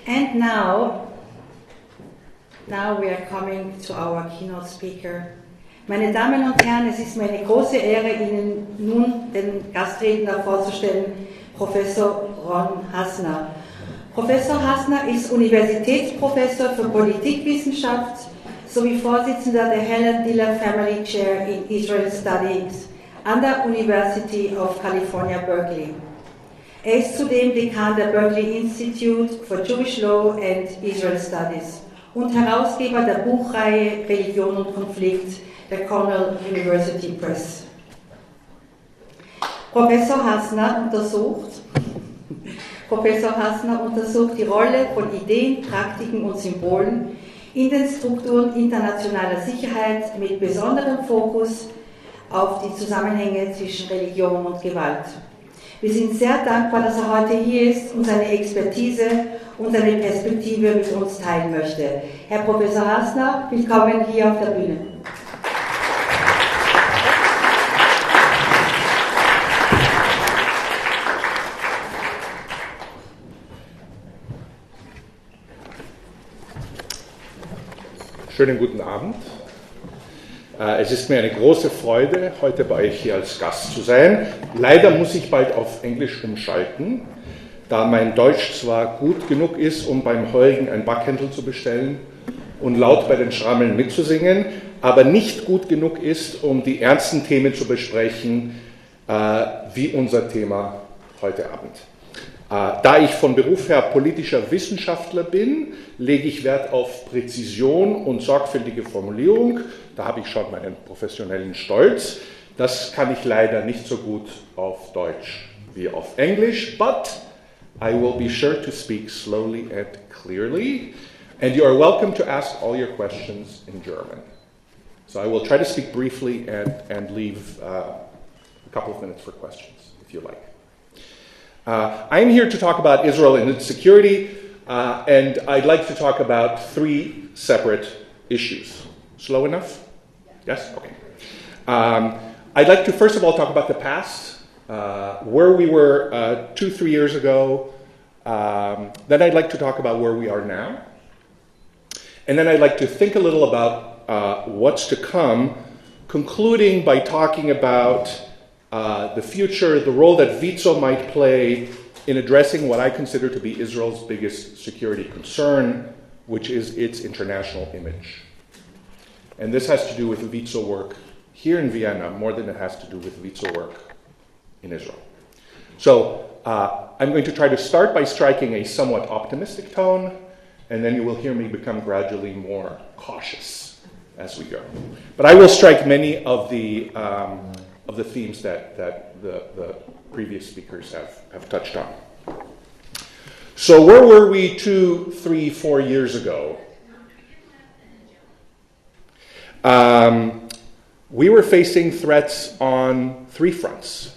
And now we are coming to our keynote speaker. Meine Damen und Herren, es ist mir eine große Ehre, Ihnen nun den Gastredner vorzustellen, Professor Ron Hassner. Professor Hassner ist Universitätsprofessor für Politikwissenschaft sowie Vorsitzender der Helen Diller Family Chair in Israel Studies an der University of California, Berkeley. Er ist zudem Dekan der Berkeley Institute for Jewish Law and Israel Studies und Herausgeber der Buchreihe Religion und Konflikt der Cornell University Press. Professor Hassner untersucht die Rolle von Ideen, Praktiken und Symbolen in den Strukturen internationaler Sicherheit mit besonderem Fokus auf die Zusammenhänge zwischen Religion und Gewalt. Wir sind sehr dankbar, dass er heute hier ist und seine Expertise und seine Perspektive mit uns teilen möchte. Herr Professor Hassner, willkommen hier auf der Bühne. Schönen guten Abend. Es ist mir eine große Freude, heute bei euch hier als Gast zu sein. Leider muss ich bald auf Englisch umschalten, da mein Deutsch zwar gut genug ist, um beim Heurigen ein Backhändel zu bestellen und laut bei den Schrammeln mitzusingen, aber nicht gut genug ist, um die ernsten Themen zu besprechen, wie unser Thema heute Abend. Da ich von Beruf her politischer Wissenschaftler bin, lege ich Wert auf Präzision und sorgfältige Formulierung. Da habe ich schon meinen professionellen Stolz. Das kann ich leider nicht so gut auf Deutsch wie auf Englisch, but I will be sure to speak slowly and clearly. And you are welcome to ask all your questions in German. So I will try to speak briefly and leave a couple of minutes for questions, if you like. I'm here to talk about Israel and its security, and I'd like to talk about three separate issues. Slow enough? Yes? Okay. I'd like to first of all talk about the past, where we were 2-3 years ago. Then I'd like to talk about where we are now. And then I'd like to think a little about what's to come, concluding by talking about the future, the role that WIZO might play in addressing what I consider to be Israel's biggest security concern, which is its international image. And this has to do with WIZO work here in Vienna more than it has to do with WIZO work in Israel. So I'm going to try to start by striking a somewhat optimistic tone, and then you will hear me become gradually more cautious as we go. But I will strike many of the themes that the previous speakers have touched on. So where were we 2, 3, 4 years ago? We were facing threats on 3 fronts.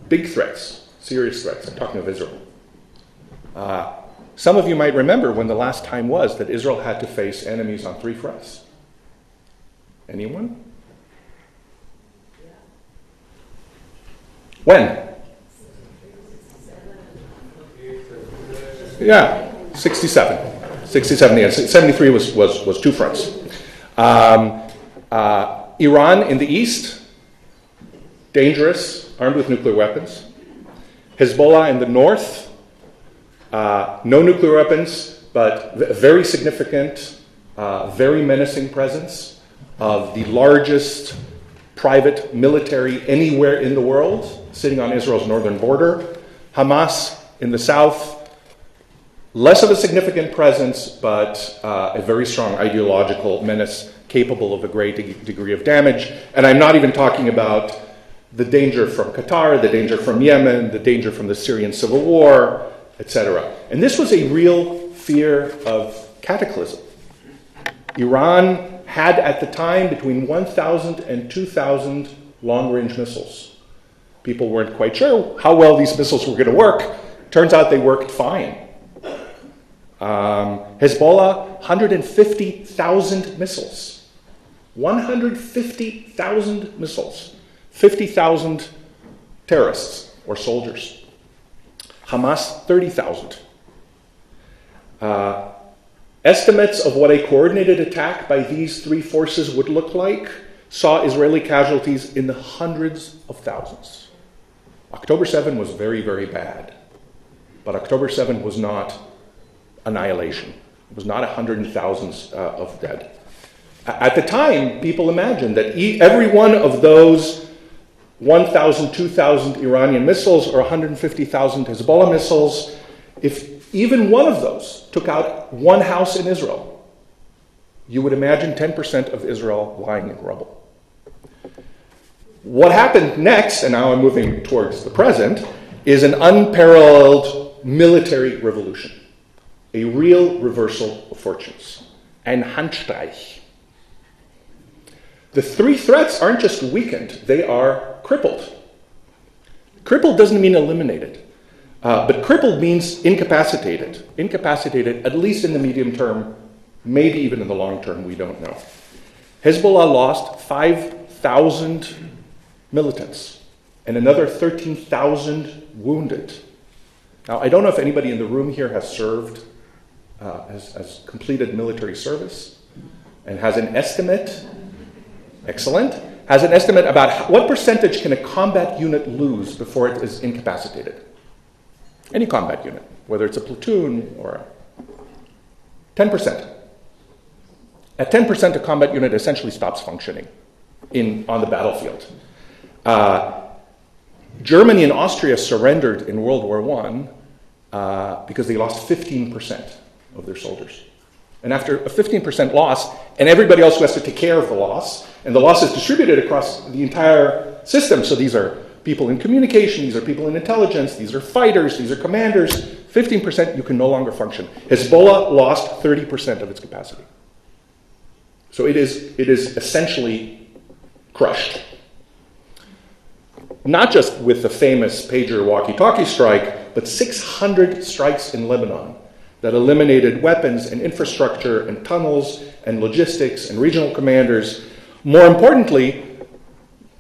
Big threats, serious threats. I'm talking of Israel. Some of you might remember when the last time was that Israel had to face enemies on 3 fronts. Anyone? When? Yeah, 67. 67, yeah. 73 was 2 fronts. Iran in the east, dangerous, armed with nuclear weapons. Hezbollah in the north, no nuclear weapons, but a very significant, very menacing presence of the largest private military anywhere in the world, sitting on Israel's northern border. Hamas in the south, less of a significant presence, but a very strong ideological menace capable of a great degree of damage. And I'm not even talking about the danger from Qatar, the danger from Yemen, the danger from the Syrian civil war, etc. And this was a real fear of cataclysm. Iran had at the time between 1,000 and 2,000 long-range missiles. People weren't quite sure how well these missiles were going to work. Turns out they worked fine. Hezbollah, 150,000 missiles. 150,000 missiles. 50,000 terrorists or soldiers. Hamas, 30,000. Estimates of what a coordinated attack by these three forces would look like saw Israeli casualties in the hundreds of thousands. October 7 was very, very bad. But October 7 was not annihilation. It was not 100,000s of dead. At the time, people imagined that every one of those 1,000, 2,000 Iranian missiles or 150,000 Hezbollah missiles, if even one of those took out one house in Israel, you would imagine 10% of Israel lying in rubble. What happened next, and now I'm moving towards the present, is an unparalleled military revolution. A real reversal of fortunes. Ein Handstreich. The three threats aren't just weakened, they are crippled. Crippled doesn't mean eliminated. But crippled means incapacitated. Incapacitated, at least in the medium term, maybe even in the long term, we don't know. Hezbollah lost 5,000 militants and another 13,000 wounded. Now, I don't know if anybody in the room here has served, has completed military service and has an estimate, excellent, has an estimate about what percentage can a combat unit lose before it is incapacitated. Any combat unit, whether it's a platoon or 10%. At 10%, a combat unit essentially stops functioning on the battlefield. Germany and Austria surrendered in World War I because they lost 15% of their soldiers. And after a 15% loss, and everybody else who has to take care of the loss, and the loss is distributed across the entire system, so these are people in communication, these are people in intelligence, these are fighters, these are commanders. 15%, you can no longer function. Hezbollah lost 30% of its capacity. So it is essentially crushed. Not just with the famous pager walkie-talkie strike, but 600 strikes in Lebanon that eliminated weapons and infrastructure and tunnels and logistics and regional commanders. More importantly,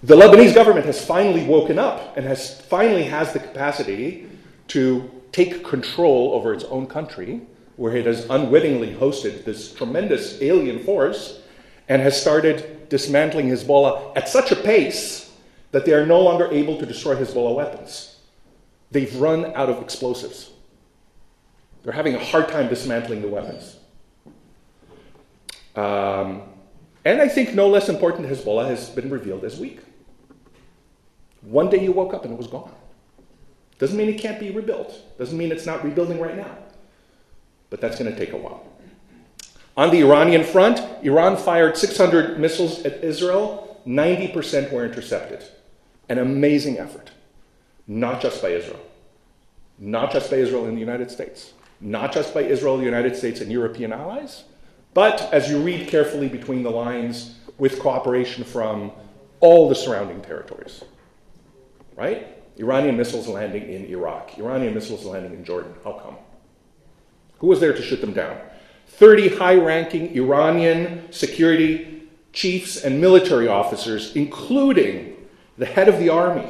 the Lebanese government has finally woken up and finally has the capacity to take control over its own country, where it has unwittingly hosted this tremendous alien force and has started dismantling Hezbollah at such a pace that they are no longer able to destroy Hezbollah weapons. They've run out of explosives. They're having a hard time dismantling the weapons. And I think no less important, Hezbollah has been revealed as weak. One day you woke up and it was gone. Doesn't mean it can't be rebuilt. Doesn't mean it's not rebuilding right now. But that's going to take a while. On the Iranian front, Iran fired 600 missiles at Israel. 90% were intercepted. An amazing effort. Not just by Israel. Not just by Israel and the United States. Not just by Israel, the United States, and European allies. But, as you read carefully between the lines, with cooperation from all the surrounding territories. Right? Iranian missiles landing in Iraq. Iranian missiles landing in Jordan. How come? Who was there to shoot them down? 30 high-ranking Iranian security chiefs and military officers, including the head of the army,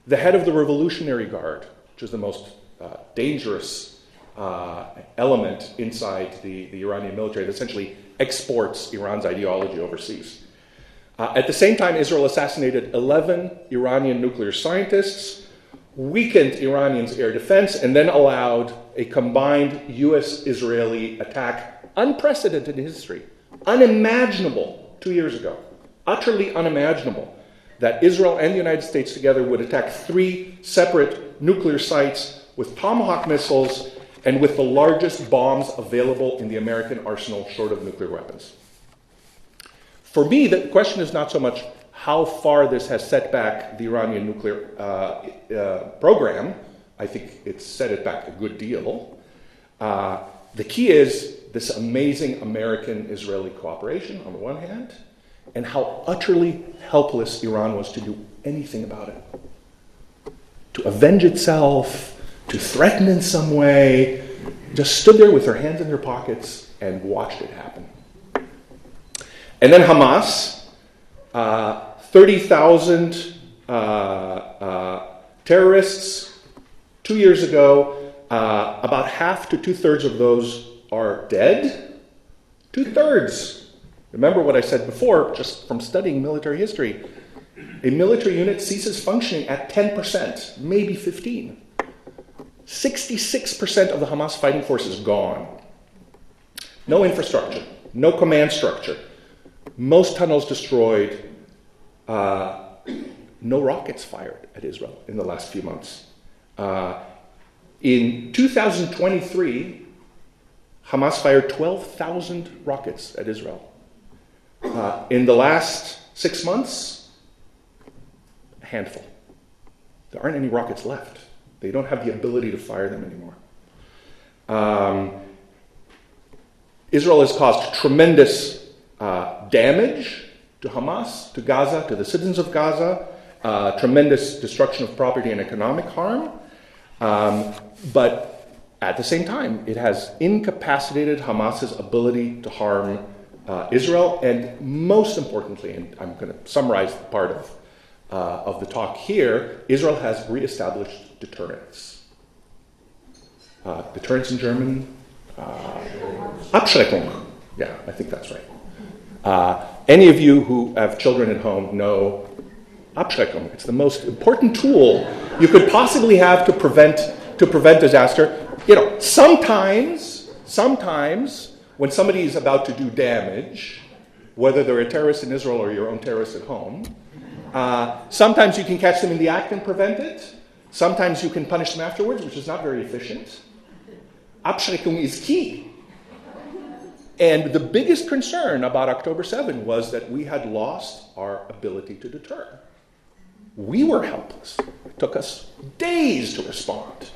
the head of the Revolutionary Guard, which is the most dangerous element inside the Iranian military that essentially exports Iran's ideology overseas. At the same time, Israel assassinated 11 Iranian nuclear scientists, weakened Iranians' air defense, and then allowed a combined US-Israeli attack, unprecedented in history, unimaginable 2 years ago, utterly unimaginable, that Israel and the United States together would attack 3 separate nuclear sites with Tomahawk missiles and with the largest bombs available in the American arsenal short of nuclear weapons. For me, the question is not so much how far this has set back the Iranian nuclear program. I think it's set it back a good deal. The key is this amazing American-Israeli cooperation on the one hand, and how utterly helpless Iran was to do anything about it. To avenge itself, to threaten in some way, just stood there with their hands in their pockets and watched it happen. And then Hamas, 30,000 terrorists 2 years ago About half to 2/3 of those are dead. 2/3. Remember what I said before, just from studying military history. A military unit ceases functioning at 10%, maybe 15%. 66% of the Hamas fighting force is gone. No infrastructure, no command structure, most tunnels destroyed, no rockets fired at Israel in the last few months. In 2023, Hamas fired 12,000 rockets at Israel. In the last 6 months, a handful. There aren't any rockets left. They don't have the ability to fire them anymore. Israel has caused tremendous damage to Hamas, to Gaza, to the citizens of Gaza, tremendous destruction of property and economic harm. But at the same time, it has incapacitated Hamas's ability to harm Israel, and most importantly, and I'm going to summarize part of the talk here, Israel has reestablished deterrence. Deterrence in German? Abschreckung. Yeah, I think that's right. Any of you who have children at home know Abschreckung. It's the most important tool you could possibly have to prevent disaster. You know, sometimes when somebody is about to do damage, whether they're a terrorist in Israel or your own terrorist at home, sometimes you can catch them in the act and prevent it. Sometimes you can punish them afterwards, which is not very efficient. Abschreckung is key. And the biggest concern about October 7 was that we had lost our ability to deter. We were helpless. It took us days to respond.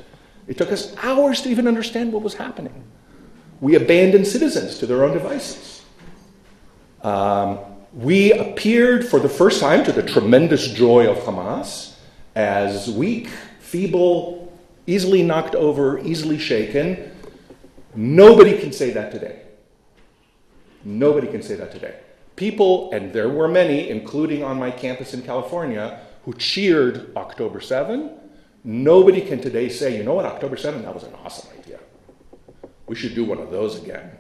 It took us hours to even understand what was happening. We abandoned citizens to their own devices. We appeared for the first time, to the tremendous joy of Hamas, as weak, feeble, easily knocked over, easily shaken. Nobody can say that today. Nobody can say that today. People, and there were many, including on my campus in California, who cheered October 7. Nobody can today say, you know what, October 7, that was an awesome idea. We should do one of those again.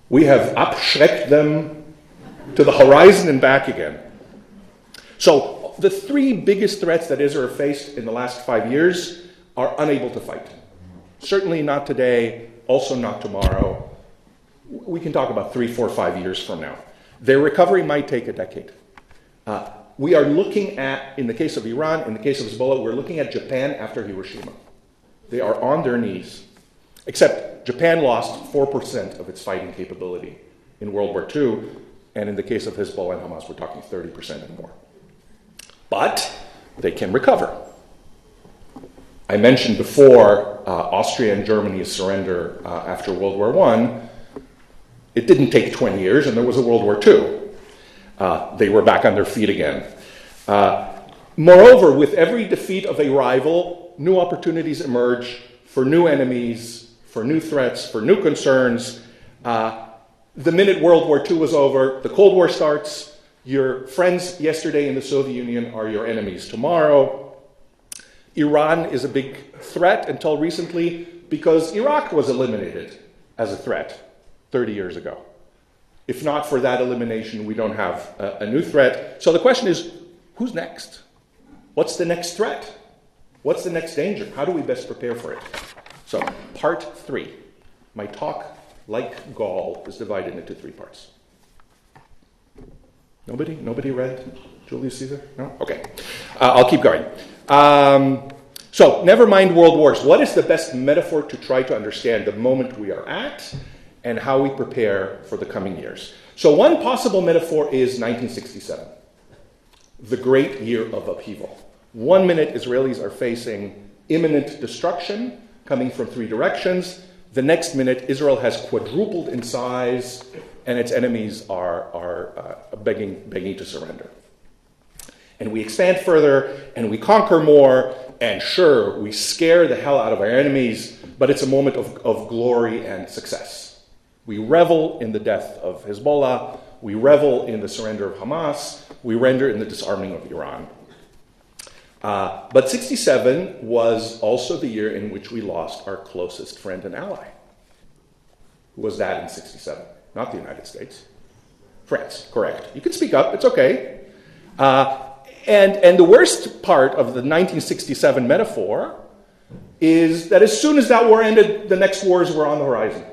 We have abschreckt them to the horizon and back again. So the three biggest threats that Israel faced in the last 5 years are unable to fight. Certainly not today, also not tomorrow. We can talk about 3, 4, 5 years from now. Their recovery might take a decade. We are looking at, in the case of Iran, in the case of Hezbollah, we're looking at Japan after Hiroshima. They are on their knees. Except Japan lost 4% of its fighting capability in World War II, and in the case of Hezbollah and Hamas, we're talking 30% and more. But they can recover. I mentioned before Austria and Germany's surrender after World War I. It didn't take 20 years, and there was a World War II. They were back on their feet again. Moreover, with every defeat of a rival, new opportunities emerge for new enemies, for new threats, for new concerns. The minute World War II was over, the Cold War starts. Your friends yesterday in the Soviet Union are your enemies tomorrow. Iran is a big threat until recently because Iraq was eliminated as a threat 30 years ago. If not for that elimination, we don't have a new threat. So the question is, who's next? What's the next threat? What's the next danger? How do we best prepare for it? So, part 3. My talk, like Gaul, is divided into 3 parts. Nobody read Julius Caesar? No? Okay. I'll keep going. So, never mind world wars. What is the best metaphor to try to understand the moment we are at and how we prepare for the coming years? So, one possible metaphor is 1967, the great year of upheaval. 1 minute, Israelis are facing imminent destruction coming from 3 directions. The next minute, Israel has quadrupled in size, and its enemies are begging to surrender. And we expand further, and we conquer more, and sure, we scare the hell out of our enemies, but it's a moment of glory and success. We revel in the death of Hezbollah, we revel in the surrender of Hamas, we render in the disarming of Iran. But 67 was also the year in which we lost our closest friend and ally. Who was that in 67? Not the United States. France, correct. You can speak up, it's okay. And the worst part of the 1967 metaphor is that as soon as that war ended, the next wars were on the horizon.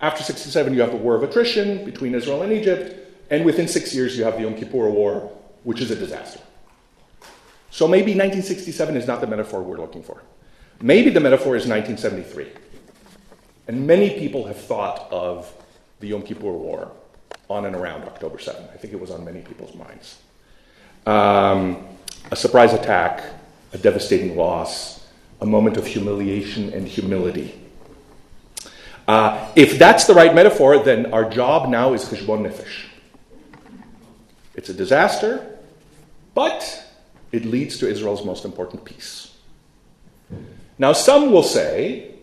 After 67, you have the war of attrition between Israel and Egypt, and within 6 years, you have the Yom Kippur War, which is a disaster. So maybe 1967 is not the metaphor we're looking for. Maybe the metaphor is 1973. And many people have thought of the Yom Kippur War on and around October 7th. I think it was on many people's minds. A surprise attack, a devastating loss, a moment of humiliation and humility. If that's the right metaphor, then our job now is cheshbon nefesh. It's a disaster, but it leads to Israel's most important peace. Now, some will say,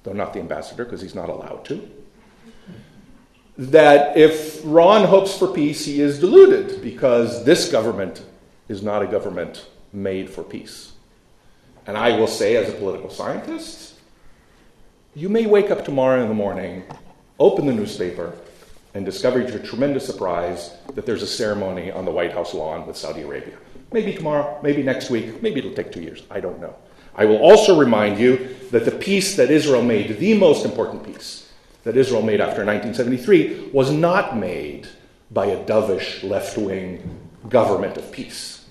though not the ambassador because he's not allowed to, that if Ron hopes for peace, he is deluded because this government is not a government made for peace. And I will say, as a political scientist, you may wake up tomorrow in the morning, open the newspaper, and discover to your tremendous surprise that there's a ceremony on the White House lawn with Saudi Arabia. Maybe tomorrow, maybe next week, maybe it'll take 2 years. I don't know. I will also remind you that the peace that Israel made, the most important peace that Israel made after 1973, was not made by a dovish left-wing government of peace.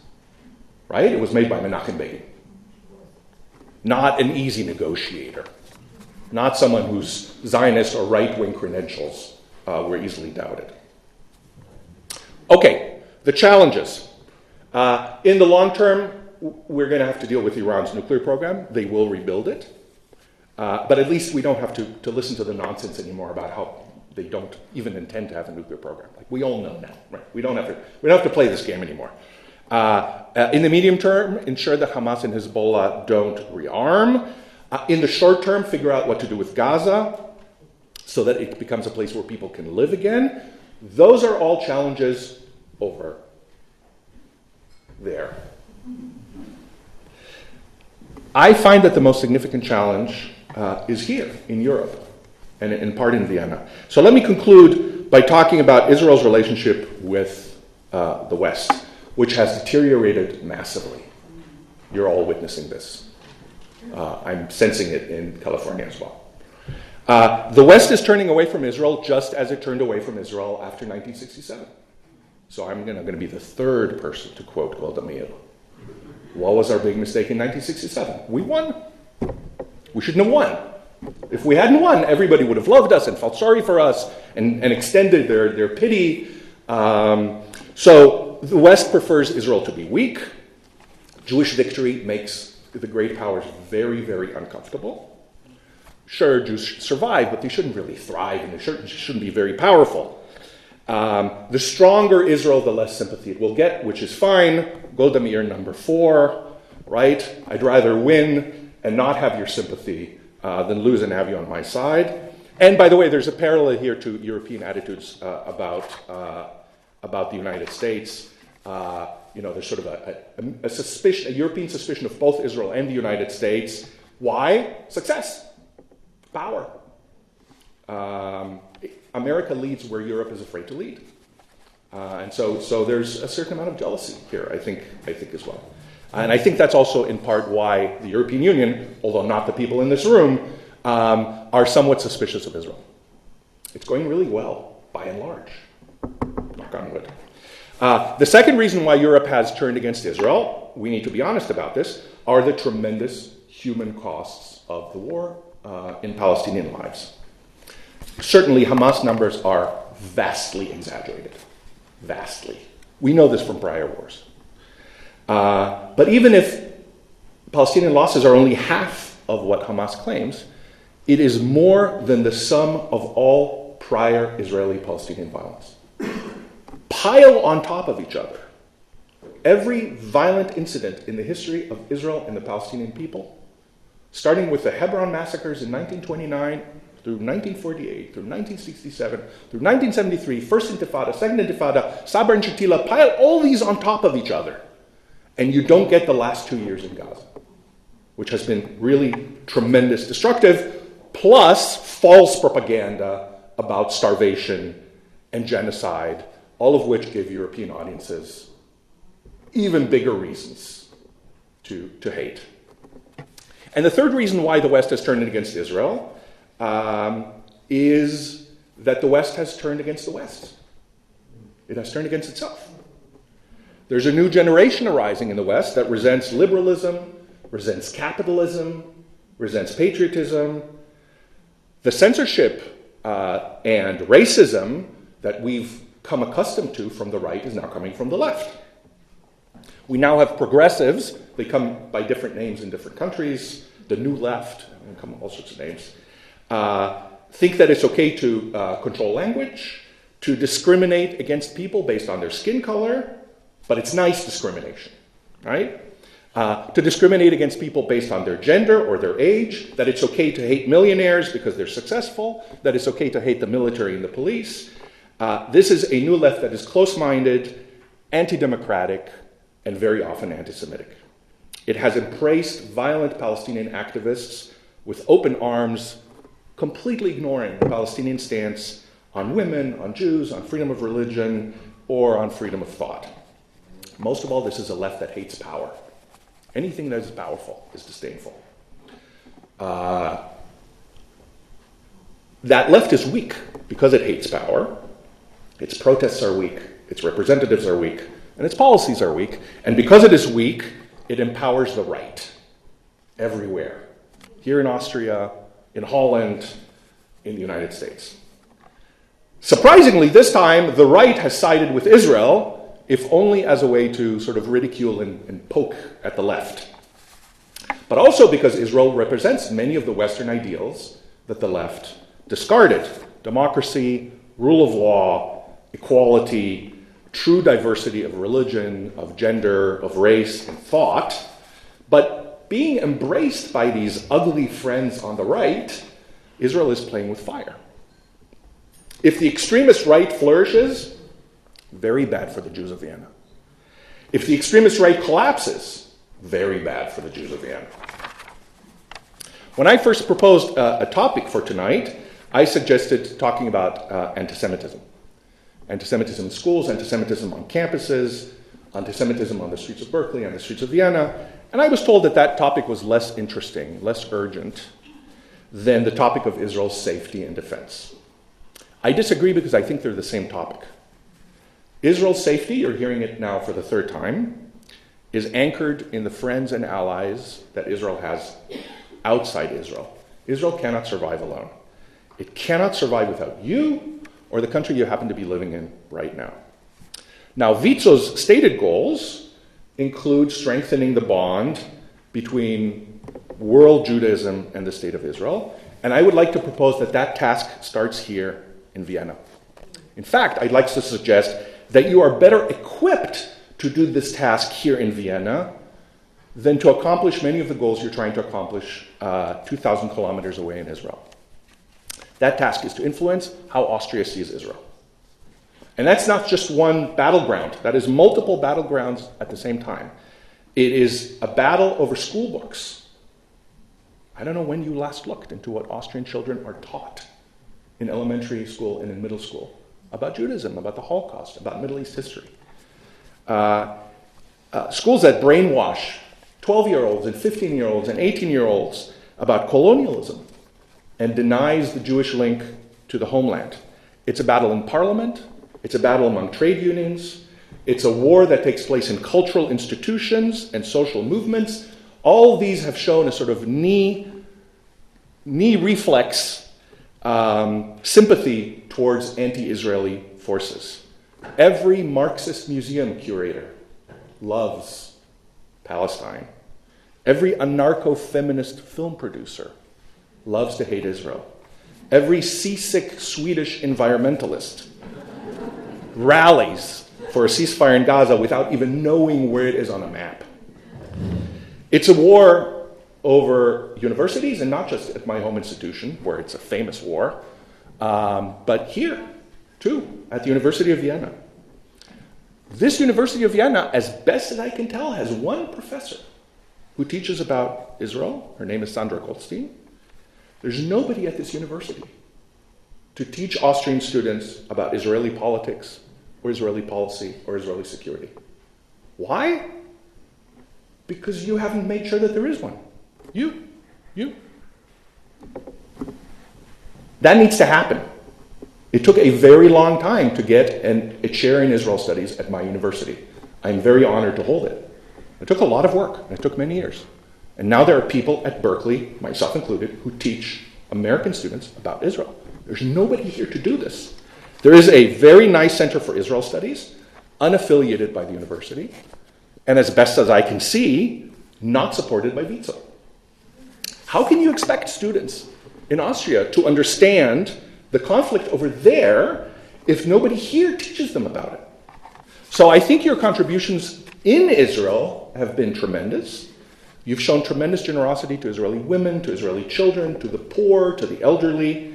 Right? It was made by Menachem Begin. Not an easy negotiator. Not someone whose Zionist or right-wing credentials were easily doubted. Okay, the challenges. In the long term, we're going to have to deal with Iran's nuclear program. They will rebuild it. But at least we don't have to listen to the nonsense anymore about how they don't even intend to have a nuclear program. Like we all know now, right? We don't have to play this game anymore. In the medium term, ensure that Hamas and Hezbollah don't rearm. In the short term, figure out what to do with Gaza so that it becomes a place where people can live again. Those are all challenges over there. I find that the most significant challenge is here in Europe and in part in Vienna. So let me conclude by talking about Israel's relationship with the West, which has deteriorated massively. You're all witnessing this. I'm sensing it in California as well. The West is turning away from Israel just as it turned away from Israel after 1967. So I'm going to be the third person to quote Golda Meir. What was our big mistake in 1967? We won. We shouldn't have won. If we hadn't won, everybody would have loved us and felt sorry for us and extended their pity. So the West prefers Israel to be weak. Jewish victory makes the great powers very, very uncomfortable. Sure, Jews should survive, but they shouldn't really thrive, and they shouldn't be very powerful. The stronger Israel, the less sympathy it will get, which is fine. Golda Meir number 4, right? I'd rather win and not have your sympathy than lose and have you on my side. And by the way, there's a parallel here to European attitudes about the United States. There's sort of a suspicion, a European suspicion of both Israel and the United States. Why? Success. Power. America leads where Europe is afraid to lead. And so there's a certain amount of jealousy here, I think as well. And I think that's also in part why the European Union, although not the people in this room, are somewhat suspicious of Israel. It's going really well, by and large. Knock on wood. The second reason why Europe has turned against Israel, we need to be honest about this, are the tremendous human costs of the war in Palestinian lives. Certainly, Hamas numbers are vastly exaggerated. Vastly. We know this from prior wars. But even if Palestinian losses are only half of what Hamas claims, it is more than the sum of all prior Israeli-Palestinian violence. Pile on top of each other every violent incident in the history of Israel and the Palestinian people, starting with the Hebron massacres in 1929, through 1948, through 1967, through 1973, First Intifada, Second Intifada, Sabra and Shatila, pile all these on top of each other. and you don't get the last 2 years in Gaza, which has been really tremendous destructive, plus false propaganda about starvation and genocide, all of which give European audiences even bigger reasons to hate. And the third reason why the West has turned against Israel is that the West has turned against the West. It has turned against itself. There's a new generation arising in the West that resents liberalism, resents capitalism, resents patriotism. The censorship and racism that we've come accustomed to from the right is now coming from the left. We now have progressives. They come by different names in different countries. The New Left, and come all sorts of names, think that it's okay to control language, to discriminate against people based on their skin color, but it's nice discrimination, right? To discriminate against people based on their gender or their age, that it's okay to hate millionaires because they're successful, that it's okay to hate the military and the police. This is a new left that is close-minded, anti-democratic, and very often anti-Semitic. It has embraced violent Palestinian activists with open arms, completely ignoring the Palestinian stance on women, on Jews, on freedom of religion, or on freedom of thought. Most of all, this is a left that hates power. Anything that is powerful is disdainful. That left is weak because it hates power. Its protests are weak, its representatives are weak, and its policies are weak. And because it is weak, it empowers the right everywhere. Here in Austria, in Holland, in the United States. Surprisingly, this time, the right has sided with Israel, if only as a way to sort of ridicule and poke at the left. But also because Israel represents many of the Western ideals that the left discarded. Democracy, rule of law, equality, true diversity of religion, of gender, of race, and thought. But being embraced by these ugly friends on the right, Israel is playing with fire. If the extremist right flourishes, very bad for the Jews of Vienna. If the extremist right collapses, very bad for the Jews of Vienna. When I first proposed a topic for tonight, I suggested talking about anti-Semitism. Anti-Semitism in schools, anti-Semitism on campuses, anti-Semitism on the streets of Berkeley, on the streets of Vienna. And I was told that that topic was less interesting, less urgent than the topic of Israel's safety and defense. I disagree because I think they're the same topic. Israel's safety, you're hearing it now for the third time, is anchored in the friends and allies that Israel has outside Israel. Israel cannot survive alone. It cannot survive without you or the country you happen to be living in right now. Now, WIZO's stated goals include strengthening the bond between world Judaism and the State of Israel, and I would like to propose that that task starts here in Vienna. In fact, I'd like to suggest that you are better equipped to do this task here in Vienna than to accomplish many of the goals you're trying to accomplish 2,000 kilometers away in Israel. That task is to influence how Austria sees Israel. And that's not just one battleground. That is multiple battlegrounds at the same time. It is a battle over school books. I don't know when you last looked into what Austrian children are taught in elementary school and in middle school about Judaism, about the Holocaust, about Middle East history. Schools that brainwash 12-year-olds and 15-year-olds and 18-year-olds about colonialism and denies the Jewish link to the homeland. It's a battle in parliament. It's a battle among trade unions. It's a war that takes place in cultural institutions and social movements. All of these have shown a sort of knee reflex sympathy towards anti-Israeli forces. Every Marxist museum curator loves Palestine. Every anarcho-feminist film producer loves to hate Israel. Every seasick Swedish environmentalist rallies for a ceasefire in Gaza without even knowing where it is on a map. It's a war over universities, and not just at my home institution, where it's a famous war, but here, too, at the University of Vienna. This University of Vienna, as best as I can tell, has one professor who teaches about Israel. Her name is Sandra Goldstein. There's nobody at this university to teach Austrian students about Israeli politics or Israeli policy or Israeli security. Why? Because you haven't made sure that there is one. You. That needs to happen. It took a very long time to get a chair in Israel studies at my university. I'm very honored to hold it. It took a lot of work. It took many years. And now there are people at Berkeley, myself included, who teach American students about Israel. There's nobody here to do this. There is a very nice Center for Israel Studies, unaffiliated by the university, and as best as I can see, not supported by WIZO. How can you expect students in Austria to understand the conflict over there if nobody here teaches them about it? So I think your contributions in Israel have been tremendous. You've shown tremendous generosity to Israeli women, to Israeli children, to the poor, to the elderly,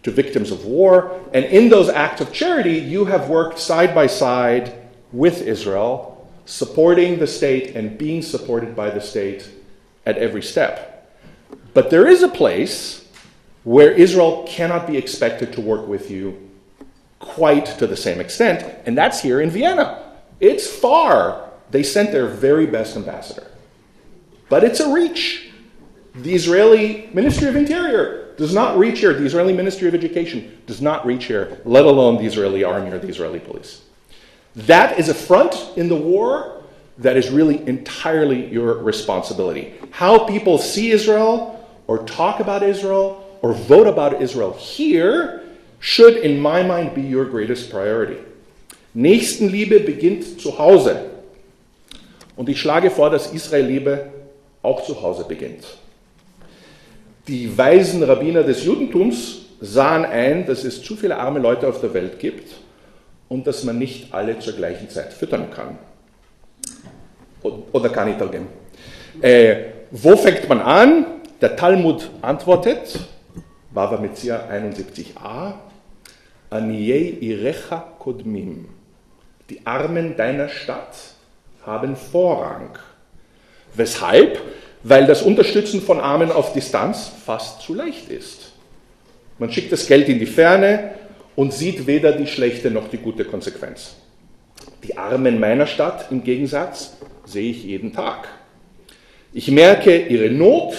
to victims of war. And in those acts of charity, you have worked side by side with Israel, supporting the state and being supported by the state at every step. But there is a place where Israel cannot be expected to work with you quite to the same extent, and that's here in Vienna. It's far. They sent their very best ambassador. But it's a reach. The Israeli Ministry of Interior does not reach here. The Israeli Ministry of Education does not reach here, let alone the Israeli army or the Israeli police. That is a front in the war that is really entirely your responsibility. How people see Israel or talk about Israel or vote about Israel here should, in my mind, be your greatest priority. Nächstenliebe beginnt zu Hause. Und ich schlage vor, dass Israelliebe auch zu Hause beginnt. Die weisen Rabbiner des Judentums sahen ein, dass es zu viele arme Leute auf der Welt gibt und dass man nicht alle zur gleichen Zeit füttern kann. Oder kann ich sagen? Wo fängt man an? Der Talmud antwortet, Bava Metzia 71a, Aniei irecha kodmim. Die Armen deiner Stadt haben Vorrang. Weshalb? Weil das Unterstützen von Armen auf Distanz fast zu leicht ist. Man schickt das Geld in die Ferne und sieht weder die schlechte noch die gute Konsequenz. Die Armen meiner Stadt im Gegensatz sehe ich jeden Tag. Ich merke ihre Not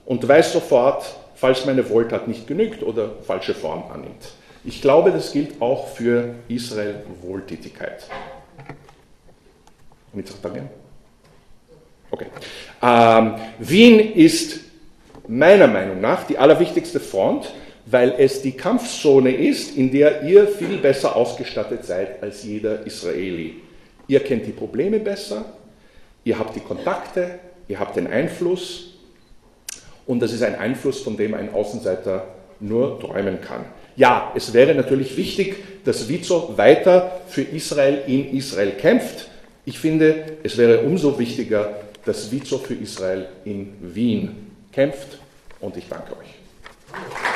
und weiß sofort, falls meine Wohltat nicht genügt oder falsche Form annimmt. Ich glaube, das gilt auch für Israel Wohltätigkeit. Okay. Wien ist meiner Meinung nach die allerwichtigste Front, weil es die Kampfzone ist, in der ihr viel besser ausgestattet seid als jeder Israeli. Ihr kennt die Probleme besser, ihr habt die Kontakte, ihr habt den Einfluss und das ist ein Einfluss, von dem ein Außenseiter nur träumen kann. Ja, es wäre natürlich wichtig, dass WIZO weiter für Israel in Israel kämpft. Ich finde, es wäre umso wichtiger, dass WIZO für Israel in Wien kämpft und ich danke euch.